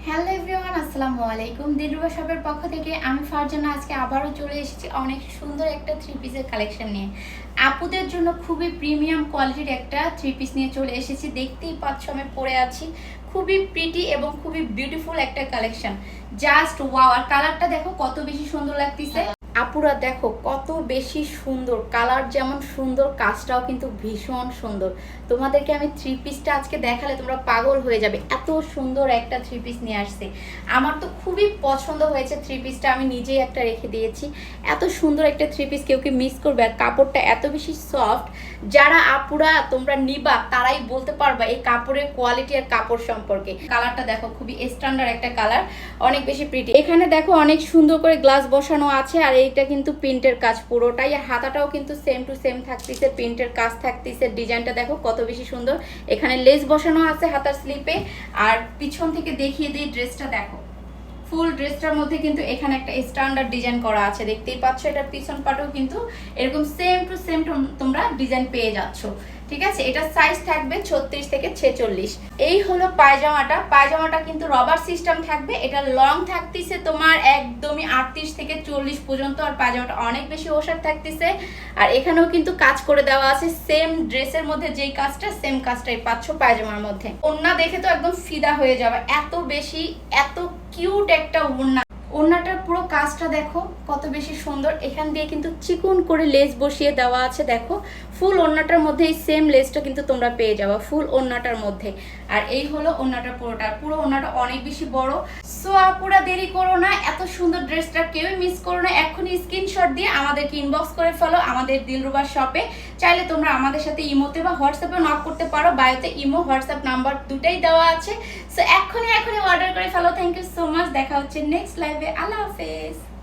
Hello everyone, আসসালামু আলাইকুম। দিলরুবা শপের পক্ষ থেকে আমি ফারজানা আজকে আবারও চলে এসেছি অনেক সুন্দর একটা থ্রি পিসের কালেকশন নিয়ে। আপুদের জন্য খুবই প্রিমিয়াম কোয়ালিটির একটা থ্রি পিস নিয়ে চলে এসেছি। দেখতেই পাচ্ছ আমি পরে আছি, খুবই প্রিটি এবং খুবই বিউটিফুল একটা কালেকশন। Just wow! আর কালারটা দেখো কত বেশি সুন্দর লাগতেছে। আপুরা দেখো কত বেশি সুন্দর, কালার যেমন সুন্দর, কাজটাও কিন্তু ভীষণ সুন্দর। তোমাদেরকে আমি থ্রি পিসটা আজকে দেখালে তোমরা পাগল হয়ে যাবে, এত সুন্দর একটা থ্রি পিস নিয়ে আসছে। আমার তো খুবই পছন্দ হয়েছে থ্রি পিসটা, আমি নিজেই একটা রেখে দিয়েছি। এত সুন্দর একটা থ্রি পিস কেউ কি মিস করবে? আর কাপড়টা এত বেশি সফট, যারা আপুরা তোমরা নিবা তারাই বলতে পারবা এই কাপড়ের কোয়ালিটি আর কাপড় সম্পর্কে। কালারটা দেখো খুবই স্ট্যান্ডার্ড একটা কালার, অনেক বেশি প্রিটি। এখানে দেখো অনেক সুন্দর করে গ্লাস বসানো আছে, আর এইটা কিন্তু প্রিন্টের কাজ পুরোটাই। আর হাতাটাও কিন্তু সেম টু সেম থাকতেছে, প্রিন্টের কাজ থাকতেছে। ডিজাইনটা দেখো কত বেশি সুন্দর। এখানে লেস বসানো আছে হাতার স্লিপে। আর পিছন থেকে দেখিয়ে দিই ড্রেসটা দেখো, ফুল ড্রেসটার মধ্যে কিন্তু এখানে একটা স্ট্যান্ডার্ড ডিজাইন করা আছে, দেখতেই পাচ্ছ। এটার পিছন পাটেও কিন্তু এরকম সেম টু সেম তোমরা ডিজাইন পেয়ে যাচ্ছ। ঠিক আছে, এটা সাইজ থাকবে 36 থেকে 46। এই হলো পায়জামাটা। পায়জামাটা কিন্তু রবার সিস্টেম থাকবে। এটা লং থাকতেছে তোমার একদমই 38 থেকে 40 পর্যন্ত। আর পায়জামাটা অনেক বেশি ওসার থাকতেছে। আর এখানেও কিন্তু কাজ করে দেওয়া আছে, সেম ড্রেসের মধ্যে যেই কাজটা সেম কাজটাই পাচ্ছ পায়জামার মধ্যে। ওড়না দেখে তো একদম ফিদা হয়ে যাবে, এত বেশি এত কিউট একটা ওড়না। ওড়নাটার পুরো কাজটা দেখো কত বেশি সুন্দর। এখান দিয়ে কিন্তু চিকন করে লেস বসিয়ে দেওয়া আছে, দেখো ফুল ওড়নাটার মধ্যে এই সেম লেসটা কিন্তু তোমরা পেয়ে যাবে ফুল ওড়নাটার মধ্যে। আর এই হলো ওড়নাটা পুরোটা, পুরো ওড়নাটা অনেক বেশি বড়। সো আপুরা দেরি করো না, এত সুন্দর ড্রেসটা কেউই মিস করো না। এখনই স্ক্রিনশট দিয়ে আমাদেরকে ইনবক্স করে ফেলো আমাদের দিলরুবা শপে। চাইলে তোমরা আমাদের সাথে ইমোতে বা হোয়াটসঅ্যাপে নক করতে পারো, বায়োতে ইমো হোয়াটসঅ্যাপ নাম্বার দুটাই দেওয়া আছে। সো এখনই অর্ডার করে ফেলো। থ্যাংক ইউ সো মাচ, দেখা হচ্ছে নেক্সট লাইভে। আল্লাহ হাফেজ।